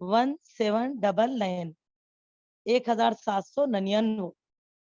1799, 1799।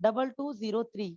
2203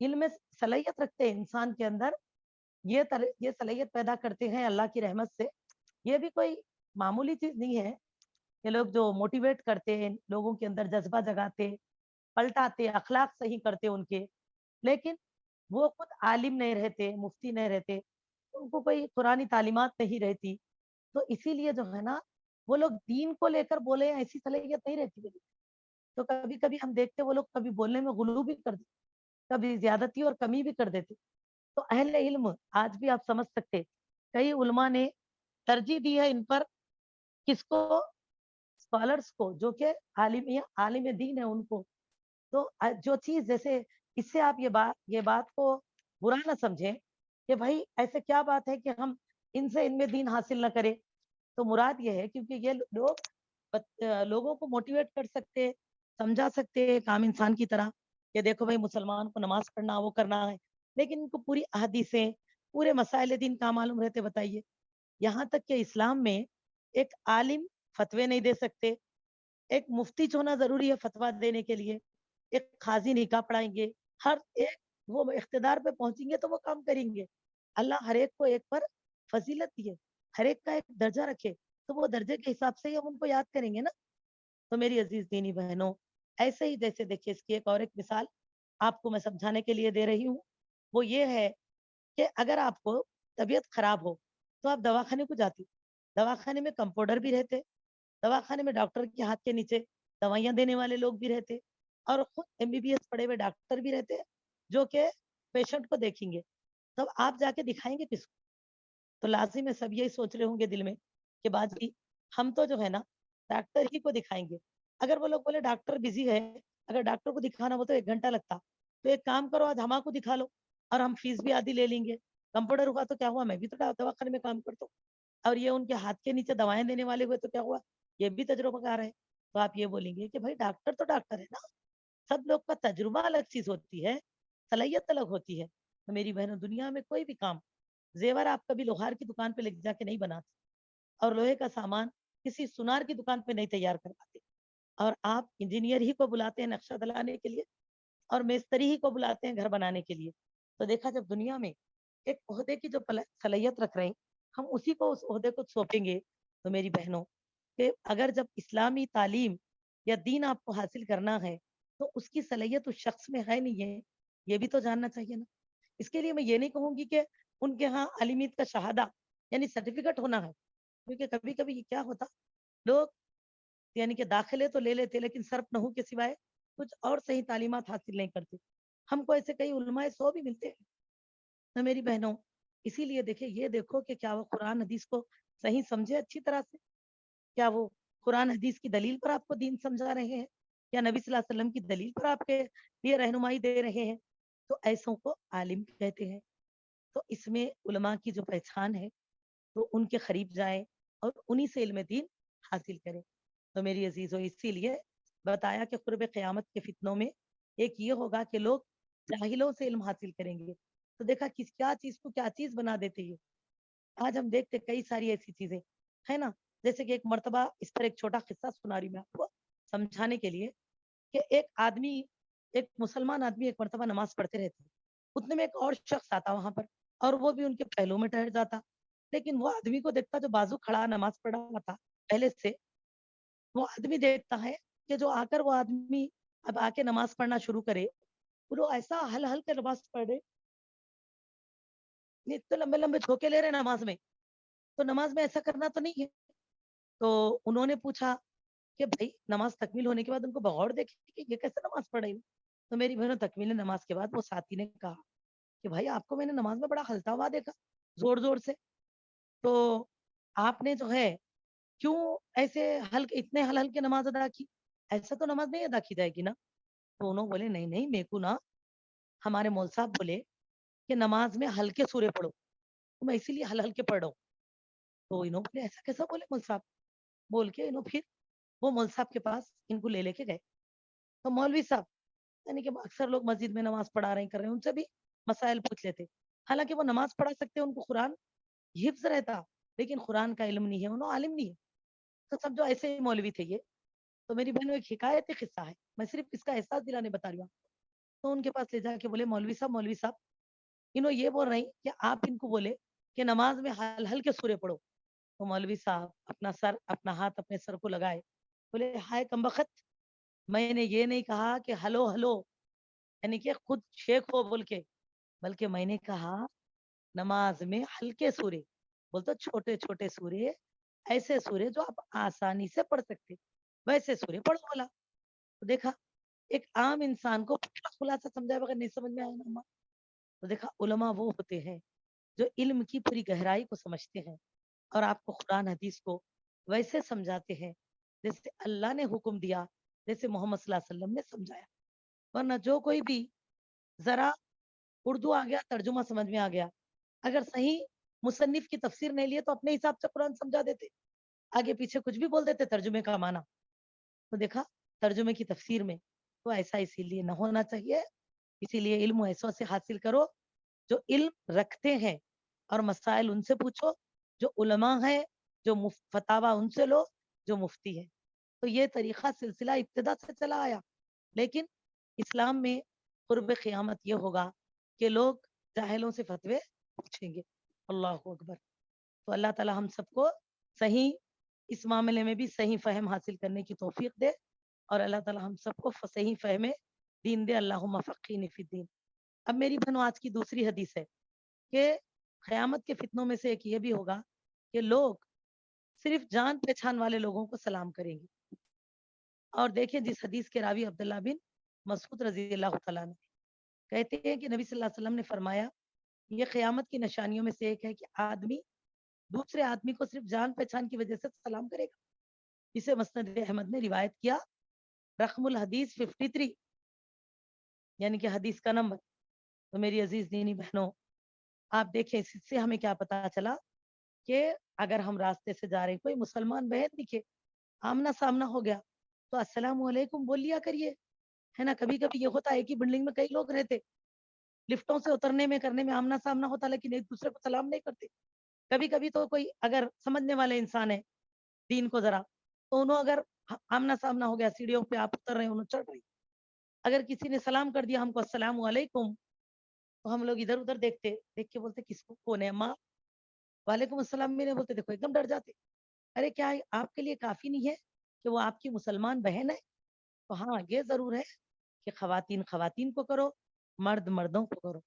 علم میں صلاحیت رکھتے ہیں انسان کے اندر، یہ صلاحیت پیدا کرتے ہیں اللہ کی رحمت سے. یہ بھی کوئی معمولی چیز نہیں ہے. یہ لوگ جو موٹیویٹ کرتے ہیں، لوگوں کے اندر جذبہ جگاتے، پلٹاتے، اخلاق صحیح کرتے ان کے، لیکن وہ خود عالم نہیں رہتے، مفتی نہیں رہتے، ان کو کوئی قرآنی تعلیمات نہیں رہتی. تو اسی لیے جو ہے نا، وہ لوگ دین کو لے کر بولے ایسی صلاحیت نہیں رہتی. تو کبھی کبھی ہم دیکھتے وہ لوگ کبھی بولنے میں غلو بھی کر دیتے، کبھی زیادتی اور کمی بھی کر دیتے. تو اہل علم آج بھی آپ سمجھ سکتے، کئی علماء نے ترجیح دی ہے ان پر، کس کو؟ اسکالرس کو، جو کہ عالم دین ہے ان کو. تو جو چیز جیسے اس سے آپ یہ بات کو برا نہ سمجھیں کہ بھائی ایسے کیا بات ہے کہ ہم ان سے ان میں دین حاصل نہ کریں. تو مراد یہ ہے کیونکہ یہ لوگ لوگوں کو موٹیویٹ کر سکتے، سمجھا سکتے ایک عام انسان کی طرح کہ دیکھو بھائی مسلمان کو نماز پڑھنا وہ کرنا ہے، لیکن ان کو پوری احادیثیں، پورے مسائل دین کا معلوم رہتے. بتائیے، یہاں تک کہ اسلام میں ایک عالم فتوے نہیں دے سکتے، ایک مفتی ہونا ضروری ہے فتوا دینے کے لیے، ایک قاضی نکاح پڑھائیں گے، ہر ایک وہ اقتدار پہ پہنچیں گے تو وہ کام کریں گے. اللہ ہر ایک کو ایک پر فضیلت دیے، ہر ایک کا ایک درجہ رکھے، تو وہ درجے کے حساب سے ہی ہم ان کو یاد کریں گے نا. تو میری عزیز دینی بہنوں، ایسے ہی جیسے دیکھیے اس کی ایک مثال آپ کو میں سمجھانے کے لیے دے رہی ہوں. وہ یہ ہے کہ اگر آپ کو طبیعت خراب ہو تو آپ دواخانے کو جاتی، دواخانے میں کمپاؤنڈر بھی رہتے، دواخانے میں ڈاکٹر کے ہاتھ کے نیچے دوائیاں دینے والے لوگ بھی رہتے، اور خود MBBS پڑھے ہوئے ڈاکٹر بھی رہتے جو کہ پیشنٹ کو دیکھیں گے. تب آپ جا کے دکھائیں گے کس کو؟ تو لازم ہے سب یہی سوچ رہے ہوں گے دل میں کہ باجی ہم تو جو ہے نا ڈاکٹر ہی کو دکھائیں گے. اگر وہ لوگ بولے ڈاکٹر بزی ہے، اگر ڈاکٹر کو دکھانا ہو تو 1 گھنٹہ لگتا، تو ایک کام کرو آج ہما کو دکھا لو اور ہم فیس بھی آدھی لے لیں گے. کمپاؤنڈر ہوا تو کیا ہوا، میں بھی تو دواخانے میں کام کرتا ہوں، اور یہ ان کے ہاتھ کے نیچے دوائیں دینے والے ہوئے تو کیا ہوا، یہ بھی تجربہ کار ہے. تو آپ یہ بولیں گے کہ بھائی ڈاکٹر تو ڈاکٹر ہے نا، سب لوگ کا تجربہ الگ چیز ہوتی ہے، صلاحیت الگ ہوتی ہے. تو میری بہنوں، دنیا میں کوئی بھی کام، زیور آپ کبھی لوہار کی دکان پہ لے جا کے نہیں بناتے، اور لوہے کا سامان کسی سنار کی دکان پہ نہیں تیار کرواتے، اور آپ انجینئر ہی کو بلاتے ہیں نقشہ دلانے کے لیے، اور میستری ہی کو بلاتے ہیں گھر بنانے کے لیے. تو دیکھا جب دنیا میں ایک عہدے کی جو صلاحیت رکھ رہے ہیں، ہم اسی کو اس عہدے کو سونپیں گے. تو میری بہنوں، کہ اگر جب اسلامی تعلیم یا دین آپ کو حاصل کرنا ہے تو اس کی صلاحیت اس شخص میں ہے نہیں ہے، یہ بھی تو جاننا چاہیے نا. اس کے لیے میں یہ نہیں کہوں گی کہ ان کے ہاں عالمیت کا شہادہ یعنی سرٹیفکیٹ ہونا ہے، کیونکہ کبھی کبھی کیا ہوتا، لوگ یعنی کہ داخلے تو لے لیتے لیکن صرف نحو کے سوائے کچھ اور صحیح تعلیمات حاصل نہیں کرتے. ہم کو ایسے کئی علماء 100 بھی ملتے ہیں نا میری بہنوں. اسی لیے دیکھیں، یہ دیکھو کہ کیا وہ قرآن حدیث کو صحیح سمجھے اچھی طرح سے، کیا وہ قرآن حدیث کی دلیل پر آپ کو دین سمجھا رہے ہیں، یا نبی صلی اللہ علیہ وسلم کی دلیل پر آپ کے لیے رہنمائی دے رہے ہیں. تو ایسوں کو عالم کہتے ہیں. تو اس میں علماء کی جو پہچان ہے تو ان کے قریب جائیں اور انہی سے علم دین حاصل کریں. تو میری عزیزوں، اسی لیے بتایا کہ قرب قیامت کے فتنوں میں ایک یہ ہوگا کہ لوگ جاہلوں سے علم حاصل کریں گے. تو دیکھا کیا چیز کو کیا چیز بنا دیتے ہیں. آج ہم دیکھتے کئی ساری ایسی چیزیں ہے نا، جیسے کہ ایک مرتبہ اس پر ایک چھوٹا قصہ سنا رہی میں آپ کو سمجھانے کے لیے، کہ ایک مسلمان آدمی ایک مرتبہ نماز پڑھتے رہتے، اتنے میں ایک اور شخص آتا وہاں پر، اور وہ بھی ان کے پہلو میں ٹھہر جاتا. لیکن وہ آدمی کو دیکھتا جو بازو کھڑا نماز پڑھا ہوا تھا پہلے سے، وہ آدمی دیکھتا ہے کہ جو آ کر وہ آدمی اب آ کے نماز پڑھنا شروع کرے، وہ ایسا ہل ہل کے نماز پڑھے، اتنے لمبے لمبے جھوکے لے رہے نماز میں. تو نماز میں ایسا کرنا تو نہیں ہے. تو انہوں نے پوچھا کہ بھائی نماز تکمیل ہونے کے بعد ان کو بغور دیکھے کہ یہ کیسے نماز پڑھ رہی ہوں. تو میری بہنوں، تکمیل نماز کے بعد وہ ساتھی نے کہا کہ بھائی آپ کو میں نے نماز میں بڑا ہلتا ہوا دیکھا، زور زور سے، تو آپ نے جو ہے کیوں ایسے اتنے ہل ہل کے نماز ادا کی، ایسا تو نماز نہیں ادا کی جائے گی نا. تو انہوں بولے نہیں نہیں، میرے کو نا ہمارے مول صاحب بولے کہ نماز میں ہلکے سورے پڑھو، تو میں اسی لیے ہل ہل کے پڑھ رہا ہوں. تو انہوں بولے ایسا کیسا بولے مول صاحب، بول کے انہوں پھر وہ مول صاحب کے پاس ان کو لے کے گئے. تو مولوی صاحب، یعنی کہ اکثر لوگ مسجد میں نماز پڑھا رہے ہیں کر رہے ہیں، ان سے بھی مسائل پوچھ لیتے. حالانکہ وہ نماز پڑھا سکتے، ان کو قرآن حفظ رہتا، لیکن قرآن کا علم نہیں ہے، انہوں عالم نہیں ہے. تو سب جو ایسے ہی مولوی تھے یہ. تو میری بہنوں، ایک حکایت قصہ ہے، میں صرف اس کا احساس دلانے بتا رہی ہوں. تو ان کے پاس لے جا کے بولے مولوی صاحب انہوں یہ بول رہی کہ آپ ان کو بولے کہ نماز میں ہل کے سورے پڑھو. تو مولوی صاحب اپنا ہاتھ اپنے سر کو لگائے, بولے ہائے کمبخت, میں نے یہ نہیں کہا کہ ہلو ہلو یعنی کہ خود شیخ ہو بول کے, بلکہ میں نے کہا نماز میں ہلکے سورے, بولتا چھوٹے چھوٹے سورے, ایسے سورے جو آپ آسانی سے پڑھ سکتے ویسے سورے پڑھو بولا. تو دیکھا ایک عام انسان کو پورا خلاصہ سمجھائے بغیر نہیں سمجھ میں آیا نا. تو دیکھا علماء وہ ہوتے ہیں جو علم کی پوری گہرائی کو سمجھتے ہیں اور آپ کو قرآن حدیث کو ویسے سمجھاتے ہیں جیسے اللہ نے حکم دیا, جیسے محمد صلی اللہ علیہ وسلم نے سمجھایا. ورنہ جو کوئی بھی ذرا اردو آ گیا ترجمہ سمجھ میں آ گیا, اگر صحیح مصنف کی تفسیر نہیں لیے تو اپنے حساب سے قرآن سمجھا دیتے, آگے پیچھے کچھ بھی بول دیتے ترجمے کا معنی. تو دیکھا ترجمے کی تفسیر میں تو ایسا اسی لیے نہ ہونا چاہیے. اسی لیے علم ایسوں سے حاصل کرو جو علم رکھتے ہیں اور مسائل ان سے پوچھو جو علماء ہیں, جو فتاوا ان سے لو جو مفتی ہے. تو یہ طریقہ سلسلہ ابتدا سے چلا آیا, لیکن اسلام میں قرب قیامت یہ ہوگا کہ لوگ جاہلوں سے فتوے پوچھیں گے. اللہ اکبر. تو اللہ تعالی ہم سب کو صحیح اس معاملے میں بھی صحیح فہم حاصل کرنے کی توفیق دے, اور اللہ تعالی ہم سب کو صحیح فہم دین دے. اللہم فقہنا فی الدین. اب میری بہنوں آج کی دوسری حدیث ہے کہ قیامت کے فتنوں میں سے ایک یہ بھی ہوگا کہ لوگ صرف جان پہچان والے لوگوں کو سلام کریں گے. اور دیکھیں جس حدیث کے راوی عبداللہ بن مسعود رضی اللہ تعالیٰ نے کہتے ہیں کہ نبی صلی اللہ علیہ وسلم نے فرمایا یہ قیامت کی نشانیوں میں سے ایک ہے کہ آدمی دوسرے آدمی کو صرف جان پہچان کی وجہ سے سلام کرے گا. اسے مسند احمد نے روایت کیا, رقم الحدیث 53 یعنی کہ حدیث کا نمبر. تو میری عزیز دینی بہنوں آپ دیکھیں اس سے ہمیں کیا پتا چلا کہ اگر ہم راستے سے جا رہے ہیں کوئی مسلمان بہن دکھے آمنا سامنا ہو گیا تو السلام علیکم بول لیا کریے, ہے نا. کبھی کبھی یہ ہوتا ہے کہ بلڈنگ میں کئی لوگ رہتے, لفٹوں سے اترنے میں کرنے میں آمنا سامنا ہوتا لیکن ایک دوسرے کو سلام نہیں کرتے. کبھی کبھی تو کوئی اگر سمجھنے والے انسان ہے دین کو ذرا, تو انہوں اگر آمنا سامنا ہو گیا سیڑھیوں پہ آپ اتر رہے انہوں چڑھ رہی, اگر کسی نے سلام کر دیا ہم کو السلام علیکم, تو ہم لوگ ادھر ادھر دیکھتے, دیکھ کے بولتے کس کو کون ہے ماں, وعلیکم السلام بھی نہیں بولتے, دیکھو ایک دم ڈر جاتے. ارے کیا آپ کے لیے کافی نہیں ہے کہ وہ آپ کی مسلمان بہن ہے؟ تو ہاں یہ ضرور ہے کہ خواتین خواتین کو کرو, مرد مردوں کو کرو,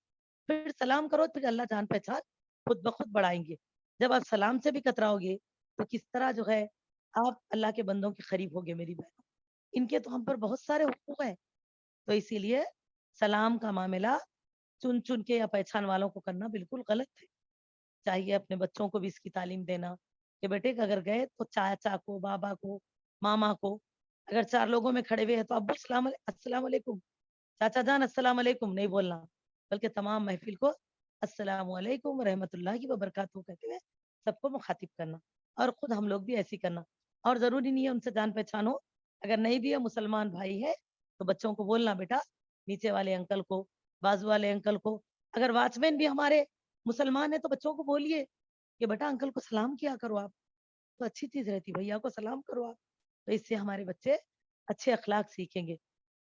پھر سلام کرو, پھر اللہ جان پہچان خود بخود بڑھائیں گے. جب آپ سلام سے بھی کتراؤ گے تو کس طرح جو ہے آپ اللہ کے بندوں کے قریب ہوگے میری بہنوں. ان کے تو ہم پر بہت سارے حقوق ہیں. تو اسی لیے سلام کا معاملہ چن چن کے یا پہچان والوں کو کرنا بالکل غلط ہے. چاہیے اپنے بچوں کو بھی اس کی تعلیم دینا کہ بیٹے اگر گئے تو چاچا کو, بابا کو, ماما کو, اگر 4 لوگوں میں کھڑے ہوئے ہیں تو ابو السلام علیکم, چاچا جان السلام علیکم نہیں بولنا, بلکہ تمام محفل کو السلام علیکم ورحمۃ اللہ کی وبرکاتہ کہتے ہوئے سب کو مخاطب کرنا, اور خود ہم لوگ بھی ایسی کرنا. اور ضروری نہیں ہے ان سے جان پہچان ہو, اگر نہیں بھی ہے مسلمان بھائی ہے تو بچوں کو بولنا بیٹا نیچے والے انکل کو, بازو والے انکل کو, اگر واچ مین بھی ہمارے مسلمان ہے تو بچوں کو بولیے کہ بیٹا انکل کو سلام کیا کرو آپ, تو اچھی چیز رہتی, بھیا کو سلام کرو آپ. تو اس سے ہمارے بچے اچھے اخلاق سیکھیں گے.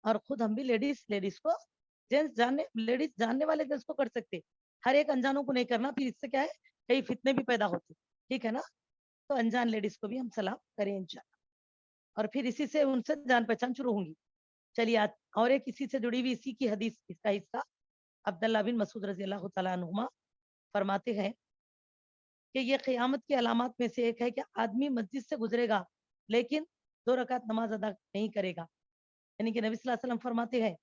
اور خود ہم بھی لیڈیز کو جینس جاننے, لیڈیز جاننے والے جینس کو کر سکتے, ہر ایک انجانوں کو نہیں کرنا, پھر اس سے کیا ہے کئی فتنے بھی پیدا ہوتے, ٹھیک ہے نا. تو انجان لیڈیز کو بھی ہم سلام کریں انشاءاللہ, اور پھر اسی سے ان سے جان پہچان شروع ہوں گی. چلیے اور ایک اسی سے جڑی ہوئی اسی کی حدیث اس کا حصہ عبداللہ بن مسعود رضی اللہ تعالیٰ عنہما فرماتے ہیں کہ یہ قیامت کی علامات میں سے ایک ہے کہ آدمی مسجد سے گزرے گا لیکن 2 رکعت نماز ادا نہیں کرے گا. یعنی کہ نبی صلی اللہ علیہ وسلم فرماتے ہیں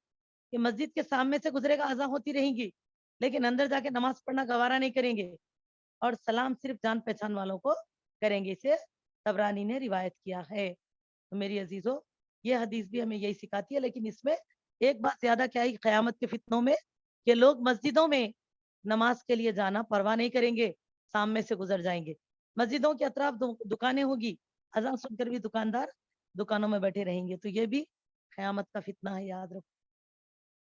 کہ مسجد کے سامنے سے گزرے گا اذان ہوتی رہیں گی لیکن اندر جا کے نماز پڑھنا گوارا نہیں کریں گے, اور سلام صرف جان پہچان والوں کو کریں گے. اسے طبرانی نے روایت کیا ہے. تو میری عزیزو یہ حدیث بھی ہمیں یہی سکھاتی ہے, لیکن اس میں ایک بات زیادہ کیا ہے قیامت کے فتنوں میں کہ لوگ مسجدوں میں نماز کے لیے جانا پرواہ نہیں کریں گے, سامنے سے گزر جائیں گے. مسجدوں کے اطراف دکانیں ہوگی, اذان سن کر بھی دکاندار دکانوں میں بیٹھے رہیں گے. تو یہ بھی قیامت کا فتنہ ہے, یاد رکھو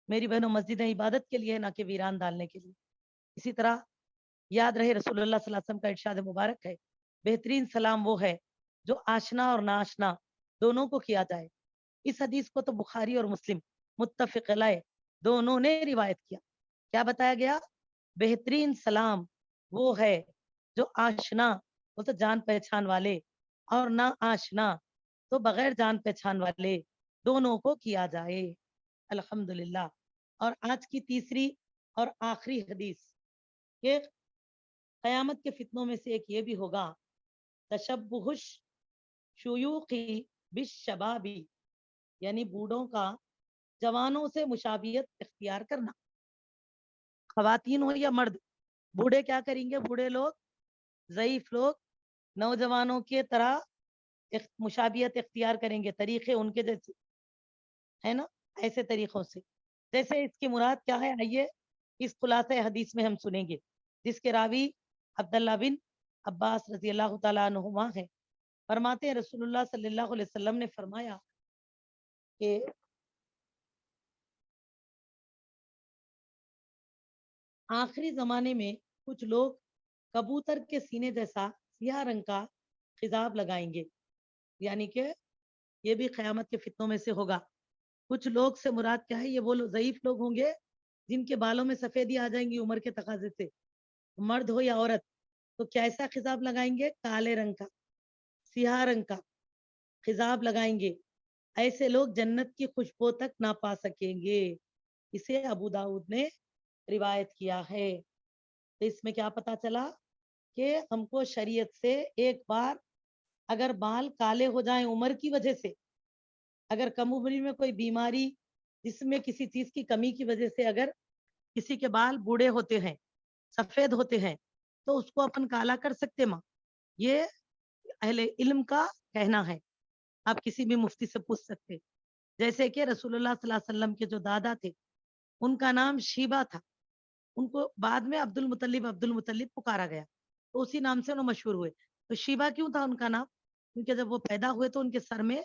میری بہنوں. مسجدیں عبادت کے لیے نہ کہ ویران ڈالنے کے لیے. اسی طرح یاد رہے رسول اللہ صلی اللہ علیہ وسلم کا ارشاد مبارک ہے, بہترین سلام وہ ہے جو آشنا اور ناشنا دونوں کو کیا جائے. اس حدیث کو تو بخاری اور مسلم متفق علیہ دونوں نے روایت کیا. کیا بتایا گیا؟ بہترین سلام وہ ہے جو آشنا وہ تو جان پہچان والے اور نہ آشنا تو بغیر جان پہچان والے دونوں کو کیا جائے. الحمدللہ. اور آج کی تیسری اور آخری حدیث کہ قیامت کے فتنوں میں سے ایک یہ بھی ہوگا تشبہش شیوخی بالشبابی، یعنی بوڑھوں کا جوانوں سے مشابہت اختیار کرنا. خواتین ہو یا مرد، بوڑھے کیا کریں گے؟ بوڑھے لوگ، ضعیف لوگ نوجوانوں کی طرح مشابہت اختیار کریں گے، طریقے ان کے جیسے، ہے نا، ایسے طریقوں سے. جیسے اس کی مراد کیا ہے؟ آئیے اس خلاصہ حدیث میں ہم سنیں گے، جس کے راوی عبداللہ بن عباس رضی اللہ تعالیٰ عنہما ہے. فرماتے ہیں رسول اللہ صلی اللہ علیہ وسلم نے فرمایا کہ آخری زمانے میں کچھ لوگ کبوتر کے سینے جیسا سیاہ رنگ کا خضاب لگائیں گے، یعنی کہ یہ بھی قیامت کے فتنوں میں سے ہوگا. کچھ لوگ سے مراد کیا ہے؟ یہ وہ ضعیف لوگ ہوں گے جن کے بالوں میں سفیدی آ جائیں گی عمر کے تقاضے سے، مرد ہو یا عورت. تو کیسا خضاب لگائیں گے؟ کالے رنگ کا، سیاہ رنگ کا خضاب لگائیں گے. ایسے لوگ جنت کی خوشبو تک نہ پا سکیں گے. اسے ابو داؤد نے روایت کیا ہے. تو اس میں کیا پتا چلا کہ ہم کو شریعت سے ایک بار اگر بال کالے ہو جائیں عمر کی وجہ سے، اگر کم عمری میں کوئی بیماری جس میں کسی چیز کی کمی کی وجہ سے اگر کسی کے بال بوڑھے ہوتے ہیں، سفید ہوتے ہیں، تو اس کو اپن کالا کر سکتے ماں. یہ اہل علم کا کہنا ہے، آپ کسی بھی مفتی سے پوچھ سکتے. جیسے کہ رسول اللہ صلی اللہ علیہ وسلم کے جو دادا تھے ان کا نام شیبہ تھا، ان کو بعد میں عبد المطلب پکارا گیا، تو اسی نام سے انہوں مشہور ہوئے. تو شیبہ کیوں تھا ان کا نام؟ کیونکہ جب وہ پیدا ہوئے تو ان کے سر میں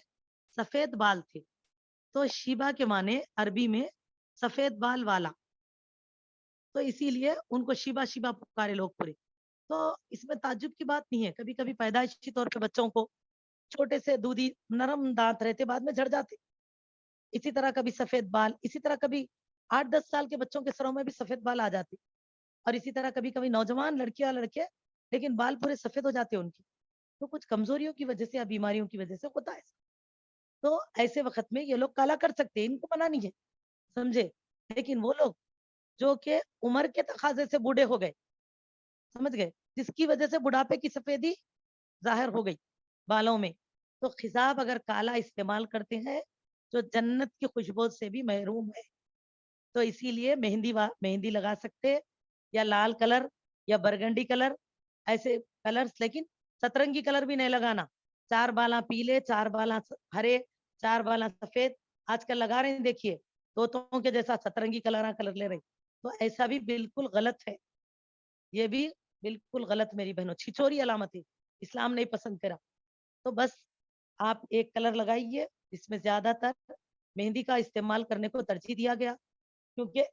سفید بال تھے، تو شیبہ کے معنی عربی میں سفید بال والا، تو اسی لیے ان کو شیبہ شیبہ پکارے لوگ پورے. تو اس میں تعجب کی بات نہیں ہے. کبھی کبھی پیدائشی طور پہ بچوں کو چھوٹے سے دودھی نرم دانت رہتے، بعد میں جھڑ جاتے. اسی طرح کبھی سفید بال، اسی طرح کبھی 8-10 سال کے بچوں کے سروں میں بھی سفید بال آ جاتے. اور اسی طرح کبھی کبھی نوجوان لڑکیاں لڑکے لیکن بال پورے سفید ہو جاتے ان کی، تو کچھ کمزوریوں کی وجہ سے یا بیماریوں کی وجہ سے ہوتا ہے. تو ایسے وقت میں یہ لوگ کالا کر سکتے ہیں، ان کو منع نہیں ہے، سمجھے. لیکن وہ لوگ جو کہ عمر کے تقاضے سے بوڑھے ہو گئے، سمجھ گئے، جس کی وجہ سے بڑھاپے کی سفیدی ظاہر ہو گئی بالوں میں، تو خضاب اگر کالا استعمال کرتے ہیں تو جنت کی خوشبو سے بھی محروم ہے. تو اسی لیے مہندی لگا سکتے، یا لال کلر یا برگنڈی کلر، ایسے کلرز، لیکن سترنگی کلر بھی نہیں لگانا. 4 بالاں پیلے، 4 بالاں ہرے، 4 بالاں سفید آج کل لگا رہے ہیں، دیکھیے طوطوں کے جیسا سترنگی کلر لے رہے، تو ایسا بھی بالکل غلط ہے. یہ بھی بالکل غلط میری بہنوں، چھچوری علامت ہے، اسلام نہیں پسند کرا. تو بس آپ ایک کلر لگائیے. اس میں زیادہ تر مہندی کا استعمال کرنے کو ترجیح دیا گیا، کیونکہ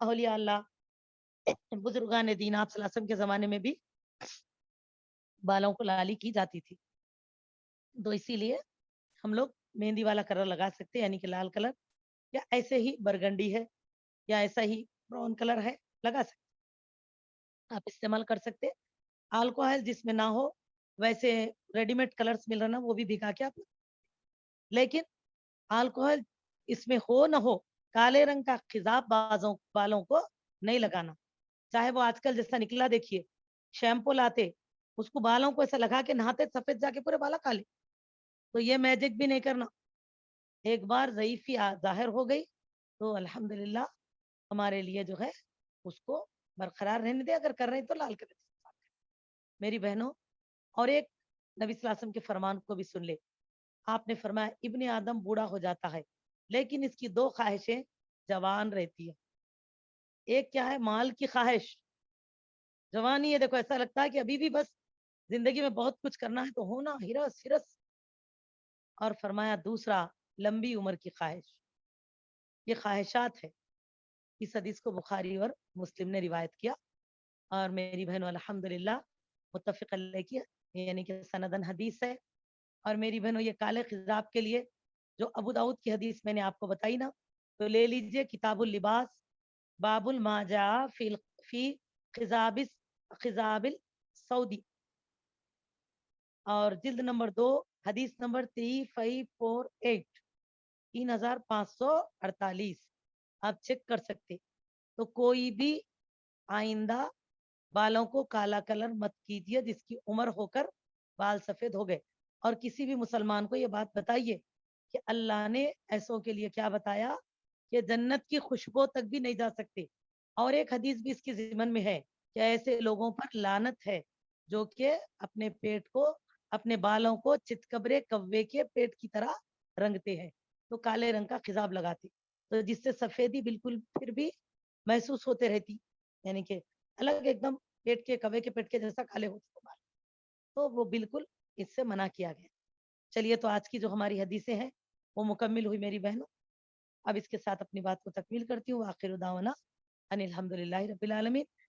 اولیاء اللہ بزرگان دین آپ صلی اللہ علیہ وسلم کے زمانے میں بھی بالوں کو لالی کی جاتی تھی. تو اسی لیے ہم لوگ مہندی والا کلر لگا سکتے، یعنی کہ لال کلر، یا ایسے ہی برگنڈی ہے یا ایسا ہی براؤن کلر ہے، لگا سکتے، آپ استعمال کر سکتے. الکوہل جس میں نہ ہو، ویسے ریڈی میڈ کلرز مل رہا نا، وہ بھی بھگا کے آپ، لیکن الکوہل اس میں ہو نہ ہو، کالے رنگ کا خضاب بالوں کو نہیں لگانا. چاہے وہ آج کل جیسا نکلا، دیکھیے شیمپو لاتے اس کو بالوں کو ایسا لگا کے نہاتے، سفید جا کے پورے بالا کالے. تو یہ میجک بھی نہیں کرنا. ایک بار ضعیفی ظاہر ہو گئی تو الحمدللہ ہمارے لیے جو ہے اس کو برقرار رہنے دے. اگر کر رہے ہیں تو لال کلر میری بہنوں. اور ایک نبی صلی اللہ علیہ وسلم کے فرمان کو بھی سن لے. آپ نے فرمایا ابن آدم بوڑھا ہو جاتا ہے لیکن اس کی 2 خواہشیں جوان رہتی ہے. ایک کیا ہے؟ مال کی خواہش، جوانی ہے، دیکھو ایسا لگتا ہے کہ ابھی بھی بس زندگی میں بہت کچھ کرنا ہے تو ہونا ہرس ہرس. اور فرمایا دوسرا لمبی عمر کی خواہش. یہ خواہشات ہے. اس حدیث کو بخاری اور مسلم نے روایت کیا، اور میری بہنوں الحمدللہ متفق علیہ کی، یعنی کہ سندن حدیث ہے. اور میری بہنوں یہ کالے خضاب کے لیے جو ابو داؤد کی حدیث میں نے آپ کو بتائی نا، تو لے لیجئے کتاب اللباس، باب الماجا فی خضاب السعودی، اور جلد نمبر 2، حدیث نمبر 3548، 3548 آپ چیک کر سکتے۔ تو کوئی بھی آئندہ بالوں کو کالا کلر مت کیجیے جس کی عمر ہو کر بال سفید ہو گئے، اور کسی بھی مسلمان کو یہ بات بتائیے کہ اللہ نے ایسوں کے لیے کیا بتایا کہ جنت کی خوشبو تک بھی نہیں جا سکتے۔ اور ایک حدیث بھی اس کی ضمن میں ہے کہ ایسے لوگوں پر لعنت ہے جو کہ اپنے پیٹ کو، اپنے بالوں کو چتکبرے کوے کے پیٹ کی طرح رنگتے ہیں، تو کالے رنگ کا خضاب لگاتے، تو جس سے سفیدی بالکل پھر بھی محسوس ہوتے رہتی، یعنی کہ الگ ایک دم پیٹ کے کوے کے پیٹ کے جیسا کالے ہوتے ہیں بال، تو وہ بالکل اس سے منع کیا گیا۔ چلیے تو آج کی جو ہماری حدیثیں ہیں وہ مکمل ہوئی میری بہنوں، اب اس کے ساتھ اپنی بات کو تکمیل کرتی ہوں۔ آخر دعوانا ان الحمدللہ رب العالمین۔